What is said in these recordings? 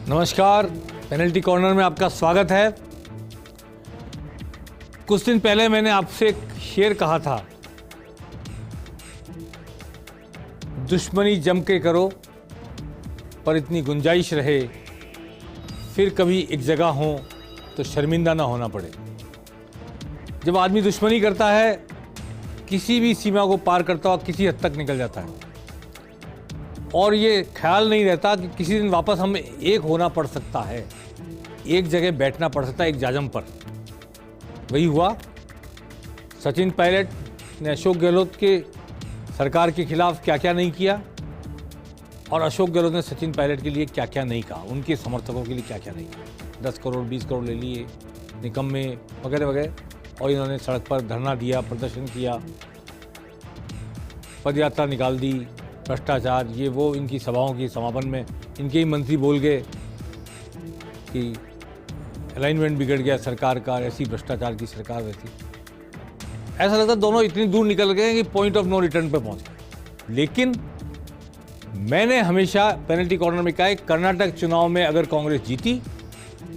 नमस्कार, penalty corner में आपका स्वागत है। कुछ दिन पहले मैंने आपसे एक शेर कहा था, दुश्मनी जम के करो पर इतनी गुंजाइश रहे, फिर कभी एक जगह हो तो शर्मिंदा ना होना पड़े। जब आदमी दुश्मनी करता है, किसी भी सीमा को पार करता हुआ किसी हद तक निकल जाता है और ये ख्याल नहीं रहता कि किसी दिन वापस हमें एक होना पड़ सकता है, एक जगह बैठना पड़ सकता है, एक जाजम पर। वही हुआ। सचिन पायलट ने अशोक गहलोत के सरकार के खिलाफ क्या क्या नहीं किया और अशोक गहलोत ने सचिन पायलट के लिए क्या क्या नहीं कहा, उनके समर्थकों के लिए क्या क्या नहीं कहा। 10 करोड़ 20 करोड़ ले लिए, निकम्मे वगैरह वगैरह, और इन्होंने सड़क पर धरना दिया, प्रदर्शन किया, पदयात्रा निकाल दी, भ्रष्टाचार, ये वो। इनकी सभाओं की समापन में इनके ही मंत्री बोल गए कि अलाइनमेंट बिगड़ गया सरकार का, ऐसी भ्रष्टाचार की सरकार वैसी। ऐसा लगता दोनों इतनी दूर निकल गए कि पॉइंट ऑफ नो रिटर्न पे पहुंच गए। लेकिन मैंने हमेशा पेनल्टी कॉर्नर में कहा है, कर्नाटक चुनाव में अगर कांग्रेस जीती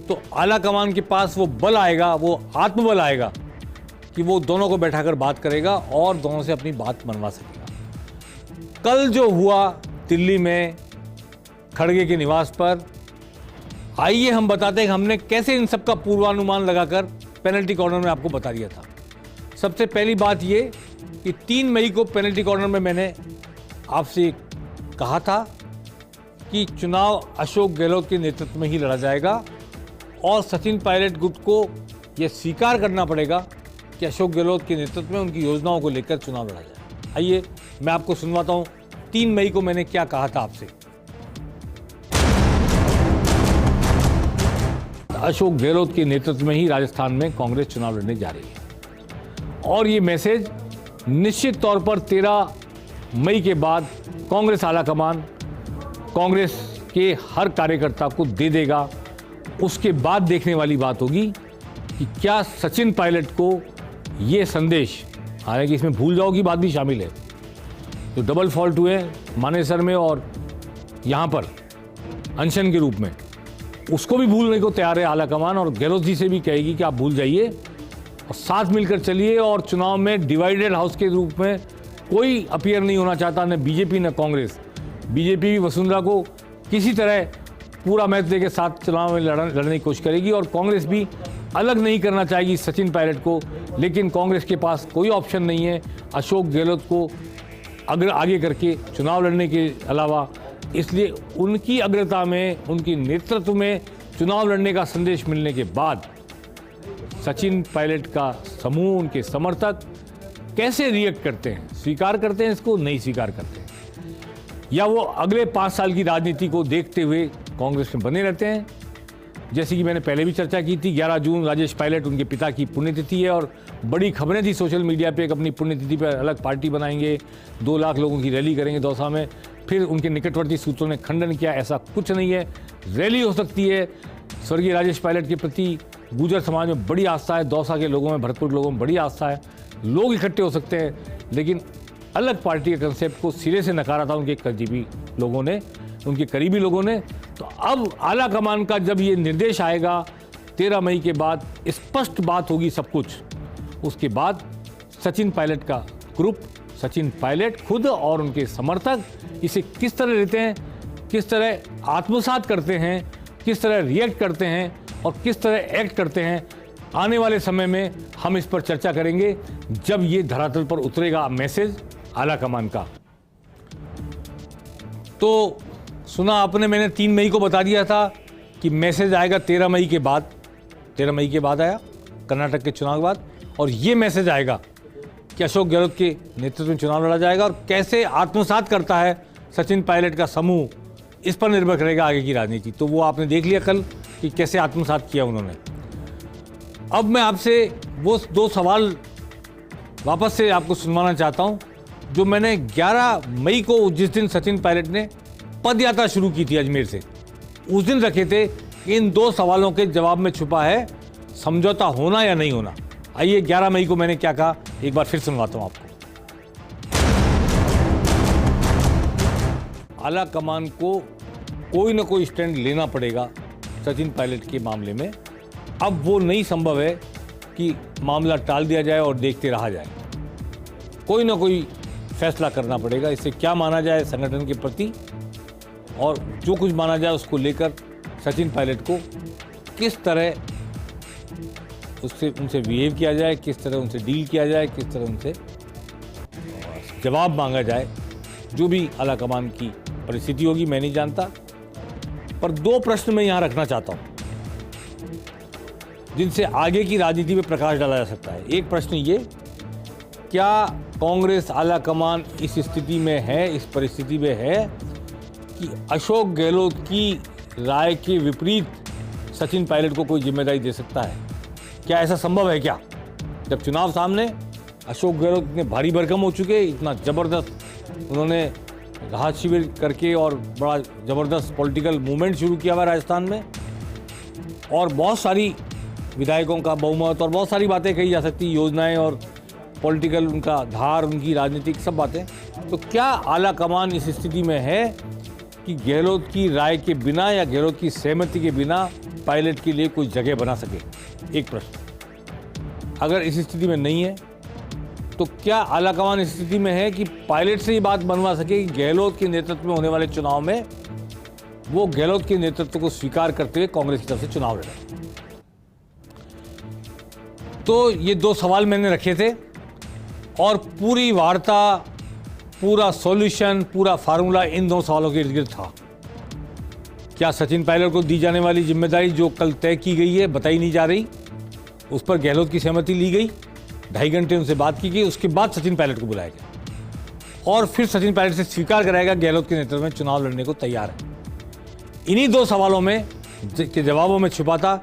तो आला कमान के पास वो बल आएगा, वो आत्मबल आएगा कि वो दोनों को बैठाकर बात करेगा और दोनों से अपनी बात मनवा सकेगा। कल जो हुआ दिल्ली में खड़गे के निवास पर, आइए हम बताते हैं कि हमने कैसे इन सब का पूर्वानुमान लगाकर पेनल्टी कॉर्नर में आपको बता दिया था। सबसे पहली बात ये कि 3 मई को पेनल्टी कॉर्नर में मैंने आपसे कहा था कि चुनाव अशोक गहलोत के नेतृत्व में ही लड़ा जाएगा और सचिन पायलट गुट को यह स्वीकार करना पड़ेगा कि अशोक गहलोत के नेतृत्व में उनकी योजनाओं को लेकर चुनाव लड़ा जाए। आइए मैं आपको सुनवाता हूं 3 मई को मैंने क्या कहा था आपसे। अशोक गहलोत के नेतृत्व में ही राजस्थान में कांग्रेस चुनाव लड़ने जा रही है और ये मैसेज निश्चित तौर पर 13 मई के बाद कांग्रेस आला कमान कांग्रेस के हर कार्यकर्ता को दे देगा। उसके बाद देखने वाली बात होगी कि क्या सचिन पायलट को ये संदेश, हालांकि इसमें भूल जाओ की बात भी शामिल है, जो डबल फॉल्ट हुए मानेसर में और यहाँ पर अनशन के रूप में, उसको भी भूलने को तैयार है आला कमान। और गहलोत जी से भी कहेगी कि आप भूल जाइए और साथ मिलकर चलिए। और चुनाव में डिवाइडेड हाउस के रूप में कोई अपीयर नहीं होना चाहता, न बीजेपी न कांग्रेस। बीजेपी भी वसुंधरा को किसी तरह पूरा मैच देकर साथ चुनाव में लड़ने की कोशिश करेगी और कांग्रेस भी अलग नहीं करना चाहेगी सचिन पायलट को। लेकिन कांग्रेस के पास कोई ऑप्शन नहीं है अशोक गहलोत को आगे करके चुनाव लड़ने के अलावा। इसलिए उनकी अग्रता में, उनकी नेतृत्व में चुनाव लड़ने का संदेश मिलने के बाद सचिन पायलट का समूह, उनके समर्थक कैसे रिएक्ट करते हैं, स्वीकार करते हैं इसको, नहीं स्वीकार करते हैं, या वो अगले 5 साल की राजनीति को देखते हुए कांग्रेस में बने रहते हैं। जैसे कि मैंने पहले भी चर्चा की थी, 11 जून राजेश पायलट उनके पिता की पुण्यतिथि है और बड़ी खबरें थी सोशल मीडिया पे कि अपनी पुण्यतिथि पर अलग पार्टी बनाएंगे, 2 लाख लोगों की रैली करेंगे दौसा में। फिर उनके निकटवर्ती सूत्रों ने खंडन किया, ऐसा कुछ नहीं है, रैली हो सकती है। स्वर्गीय राजेश पायलट के प्रति गुर्जर समाज में बड़ी आस्था है, दौसा के लोगों में, भरतपुर के लोगों में बड़ी आस्था है, लोग इकट्ठे हो सकते हैं। लेकिन अलग पार्टी के कंसेप्ट को सिरे से नकारा था उनके करीबी लोगों ने, उनके करीबी लोगों ने। तो अब आला कमान का जब ये निर्देश आएगा 13 मई के बाद, स्पष्ट बात होगी सब कुछ। उसके बाद सचिन पायलट का ग्रुप, सचिन पायलट खुद और उनके समर्थक इसे किस तरह लेते हैं, किस तरह आत्मसात करते हैं, किस तरह रिएक्ट करते हैं और किस तरह एक्ट करते हैं, आने वाले समय में हम इस पर चर्चा करेंगे जब ये धरातल पर उतरेगा मैसेज आला कमान का। तो सुना आपने, मैंने 3 मई को बता दिया था कि मैसेज आएगा 13 मई के बाद। 13 मई के बाद आया, कर्नाटक के चुनाव के बाद, और ये मैसेज आएगा कि अशोक गहलोत के नेतृत्व में चुनाव लड़ा जाएगा और कैसे आत्मसात करता है सचिन पायलट का समूह, इस पर निर्भर करेगा आगे की राजनीति। तो वो आपने देख लिया कल कि कैसे आत्मसात किया उन्होंने। अब मैं आपसे वो 2 सवाल वापस से आपको सुनवाना चाहता हूं जो मैंने 11 मई को, जिस दिन सचिन पायलट ने पदयात्रा शुरू की थी अजमेर से, उस दिन रखे थे। इन 2 सवालों के जवाब में छुपा है समझौता होना या नहीं होना। आइए 11 मई को मैंने क्या कहा, एक बार फिर सुनवाता हूं आपको। आला कमान को कोई ना कोई स्टैंड लेना पड़ेगा सचिन पायलट के मामले में। अब वो नहीं संभव है कि मामला टाल दिया जाए और देखते रहा जाए, कोई ना कोई फैसला करना पड़ेगा। इससे क्या माना जाए संगठन के प्रति और जो कुछ माना जाए उसको लेकर सचिन पायलट को किस तरह उनसे बिहेव किया जाए, किस तरह उनसे डील किया जाए, किस तरह उनसे जवाब मांगा जाए, जो भी आला कमान की परिस्थिति होगी मैं नहीं जानता। पर दो प्रश्न मैं यहाँ रखना चाहता हूँ जिनसे आगे की राजनीति में प्रकाश डाला जा सकता है। एक प्रश्न ये, क्या कांग्रेस आला कमान इस स्थिति में है, इस परिस्थिति में है कि अशोक गहलोत की राय के विपरीत सचिन पायलट को कोई जिम्मेदारी दे सकता है? क्या ऐसा संभव है? क्या जब चुनाव सामने, अशोक गहलोत इतने भारी भरकम हो चुके, इतना ज़बरदस्त उन्होंने राहत शिविर करके और बड़ा ज़बरदस्त पॉलिटिकल मूवमेंट शुरू किया हुआ राजस्थान में, और बहुत सारी विधायकों का बहुमत और बहुत सारी बातें कही जा सकती, योजनाएं और पॉलिटिकल उनका धार, उनकी राजनीतिक सब बातें। तो क्या आला कमान इस स्थिति में है कि गहलोत की राय के बिना या गहलोत की सहमति के बिना पायलट के लिए कोई जगह बना सके? एक प्रश्न। अगर इस स्थिति में नहीं है तो क्या आला कमान इस स्थिति में है कि पायलट से ये बात बनवा सके कि गहलोत के नेतृत्व में होने वाले चुनाव में वो गहलोत के नेतृत्व को स्वीकार करते हुए कांग्रेस की तरफ से चुनाव लड़े? तो ये दो सवाल मैंने रखे थे और पूरी वार्ता, पूरा सॉल्यूशन, पूरा फार्मूला इन दो सवालों के इर्द गिर्द था। क्या सचिन पायलट को दी जाने वाली जिम्मेदारी जो कल तय की गई है, बताई नहीं जा रही, उस पर गहलोत की सहमति ली गई, 2.5 घंटे उनसे बात की गई, उसके बाद सचिन पायलट को बुलाया गया और फिर सचिन पायलट से स्वीकार कराएगा गहलोत के नेतृत्व में चुनाव लड़ने को तैयार है। इन्हीं दो सवालों में के जवाबों में छुपा था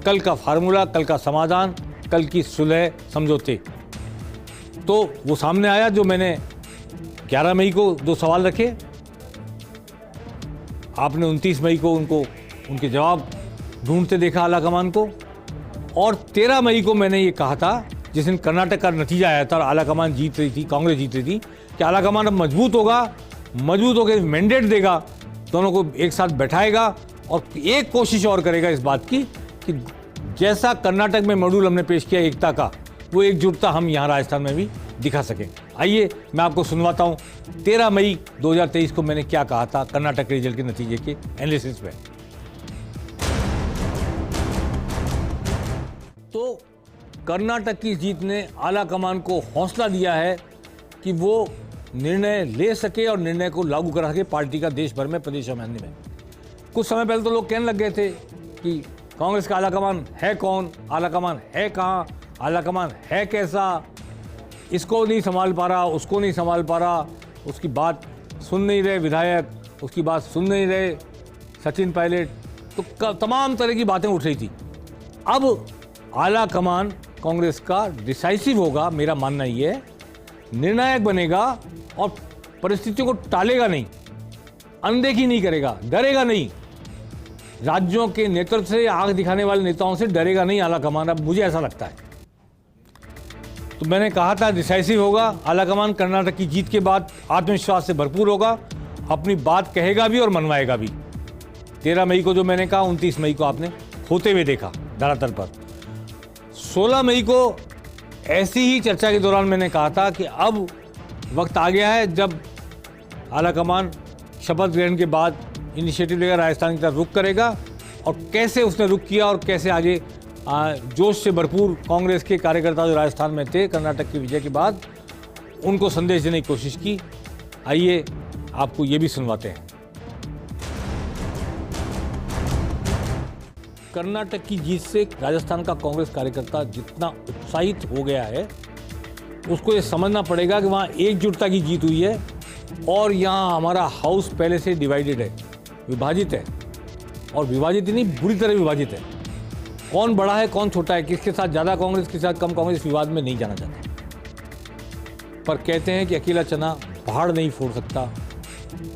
कल का फार्मूला, कल का समाधान, कल की सुलह, समझौते। तो वो सामने आया जो मैंने 11 मई को दो सवाल रखे, आपने 29 मई को उनके जवाब ढूंढते देखा आला कमान को, और 13 मई को मैंने ये कहा था, जिस दिन कर्नाटक का नतीजा आया था और आला कमान जीत रही थी, कांग्रेस जीत रही थी, कि आला कमान अब मजबूत होगा, मजबूत होकर मैंडेट देगा, दोनों को एक साथ बैठाएगा और एक कोशिश और करेगा इस बात की कि जैसा कर्नाटक में मॉड्यूल हमने पेश किया एकता का, वो एकजुटता हम यहाँ राजस्थान में भी दिखा सकें। आइए मैं आपको सुनवाता हूँ 13 मई 2023 को मैंने क्या कहा था कर्नाटक के रिजल्ट के नतीजे के एनालिसिस में। तो कर्नाटक की जीत ने आला कमान को हौसला दिया है कि वो निर्णय ले सके और निर्णय को लागू करा सके पार्टी का देश भर में, प्रदेश में। कुछ समय पहले तो लोग कहने लग गए थे कि कांग्रेस का आला कमान है कौन, आला कमान है कहाँ, आला कमान है कैसा, इसको नहीं संभाल पा रहा, उसको नहीं संभाल पा रहा, उसकी बात सुन नहीं रहे विधायक, उसकी बात सुन नहीं रहे सचिन पायलट, तो तमाम तरह की बातें उठ रही थी। अब आला कमान कांग्रेस का डिसाइसिव होगा, मेरा मानना ये है, निर्णायक बनेगा और परिस्थितियों को टालेगा नहीं, अनदेखी नहीं करेगा, डरेगा नहीं, राज्यों के नेतृत्व से आंख दिखाने वाले नेताओं से डरेगा नहीं आला कमान। अब मुझे ऐसा लगता है, तो मैंने कहा था डिसाइसिव होगा आला कमान, कर्नाटक की जीत के बाद आत्मविश्वास से भरपूर होगा, अपनी बात कहेगा भी और मनवाएगा भी। 13 मई को जो मैंने कहा, 29 मई को आपने होते हुए देखा धरातल पर। 16 मई को ऐसी ही चर्चा के दौरान मैंने कहा था कि अब वक्त आ गया है जब आला कमान शपथ ग्रहण के बाद इनिशिएटिव लेकर राजस्थान की तरफ रुख करेगा, और कैसे उसने रुख किया और कैसे आगे जोश से भरपूर कांग्रेस के कार्यकर्ता जो राजस्थान में थे कर्नाटक की विजय के बाद, उनको संदेश देने की कोशिश की। आइए आपको ये भी सुनवाते हैं। कर्नाटक की जीत से राजस्थान का कांग्रेस कार्यकर्ता जितना उत्साहित हो गया है, उसको ये समझना पड़ेगा कि वहाँ एकजुटता की जीत हुई है और यहाँ हमारा हाउस पहले से डिवाइडेड है, विभाजित है, और विभाजित ही नहीं, बुरी तरह विभाजित है। कौन बड़ा है, कौन छोटा है, किसके साथ ज़्यादा कांग्रेस, किसके साथ कम कांग्रेस, विवाद में नहीं जाना चाहते। पर कहते हैं कि अकेला चना पहाड़ नहीं फोड़ सकता,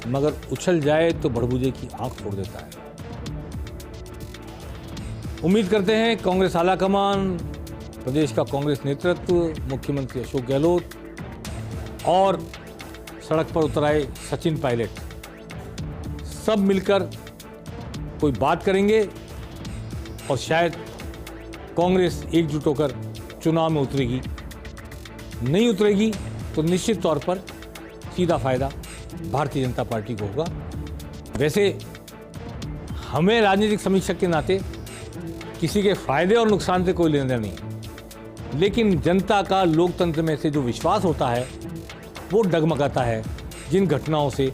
मगर उछल जाए तो बड़बूजे की आंख फोड़ देता है। उम्मीद करते हैं कांग्रेस आला कमान, प्रदेश का कांग्रेस नेतृत्व, मुख्यमंत्री अशोक गहलोत और सड़क पर उतर आए सचिन पायलट, सब मिलकर कोई बात करेंगे और शायद कांग्रेस एकजुट होकर चुनाव में उतरेगी। नहीं उतरेगी तो निश्चित तौर पर सीधा फायदा भारतीय जनता पार्टी को होगा। वैसे हमें राजनीतिक समीक्षक के नाते किसी के फायदे और नुकसान से कोई लेना देना नहीं, लेकिन जनता का लोकतंत्र में से जो विश्वास होता है वो डगमगाता है जिन घटनाओं से।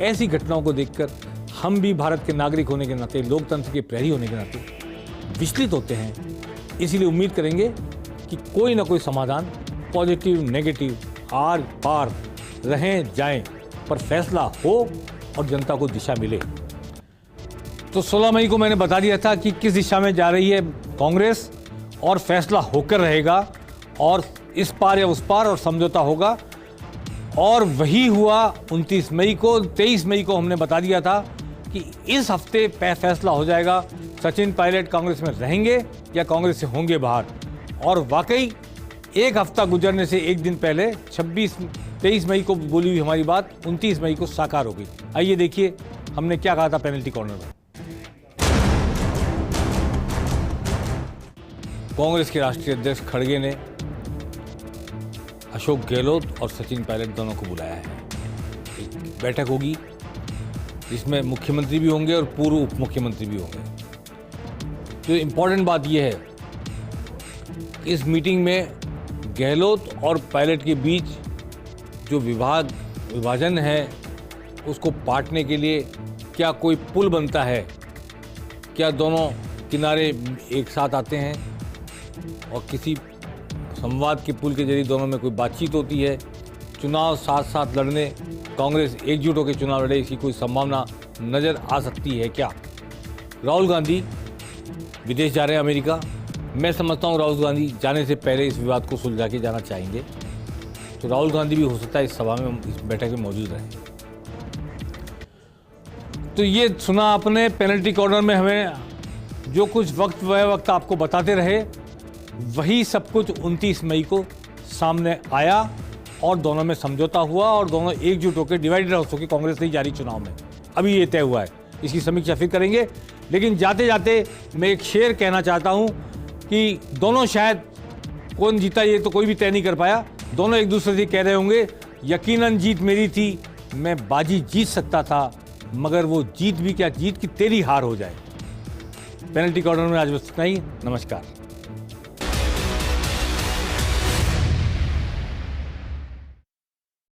ऐसी घटनाओं को देखकर हम भी भारत के नागरिक होने के नाते, लोकतंत्र के प्रहरी होने के नाते विचलित होते हैं। इसीलिए उम्मीद करेंगे कि कोई ना कोई समाधान, पॉजिटिव नेगेटिव, आर पार रहें जाएं, पर फैसला हो और जनता को दिशा मिले। तो 16 मई को मैंने बता दिया था कि किस दिशा में जा रही है कांग्रेस, और फैसला होकर रहेगा और इस पार या उस पार, और समझौता होगा। और वही हुआ 29 मई को। 23 मई को हमने बता दिया था कि इस हफ्ते फैसला हो जाएगा, सचिन पायलट कांग्रेस में रहेंगे या कांग्रेस से होंगे बाहर। और वाकई एक हफ्ता गुजरने से एक दिन पहले 23 मई को बोली हुई हमारी बात 29 मई को साकार हो गई। आइए देखिए हमने क्या कहा था पेनल्टी कॉर्नर में। कांग्रेस के राष्ट्रीय अध्यक्ष खड़गे ने अशोक गहलोत और सचिन पायलट दोनों को बुलाया है। एक बैठक होगी जिसमें मुख्यमंत्री भी होंगे और पूर्व उप मुख्यमंत्री भी होंगे। तो इम्पोर्टेंट बात यह है, इस मीटिंग में गहलोत और पायलट के बीच जो विभाजन है उसको पाटने के लिए क्या कोई पुल बनता है, क्या दोनों किनारे एक साथ आते हैं और किसी संवाद के पुल के जरिए दोनों में कोई बातचीत होती है, चुनाव साथ साथ लड़ने, कांग्रेस एकजुट होकर चुनाव लड़े, इसकी कोई संभावना नज़र आ सकती है क्या? राहुल गांधी विदेश जा रहे हैं, अमेरिका। मैं समझता हूँ राहुल गांधी जाने से पहले इस विवाद को सुलझा के जाना चाहेंगे, तो राहुल गांधी भी हो सकता है इस सभा में, इस बैठक में मौजूद रहे। तो ये सुना आपने पेनल्टी कॉर्नर में हमें जो कुछ वक्त आपको बताते रहे, वही सब कुछ 29 मई को सामने आया और दोनों में समझौता हुआ और दोनों एकजुट होकर डिवाइडेड हाउस होकर कांग्रेस नहीं जा रही चुनाव में। अभी ये तय हुआ है, इसकी समीक्षा फिर करेंगे। लेकिन जाते जाते मैं एक शेर कहना चाहता हूँ कि दोनों, शायद कौन जीता ये तो कोई भी तय नहीं कर पाया, दोनों एक दूसरे से कह रहे होंगे यकीनन जीत मेरी थी, मैं बाजी जीत सकता था, मगर वो जीत भी क्या, जीत की तेरी हार हो जाए। पेनल्टी कॉर्नर में आज बस इतना ही। नमस्कार।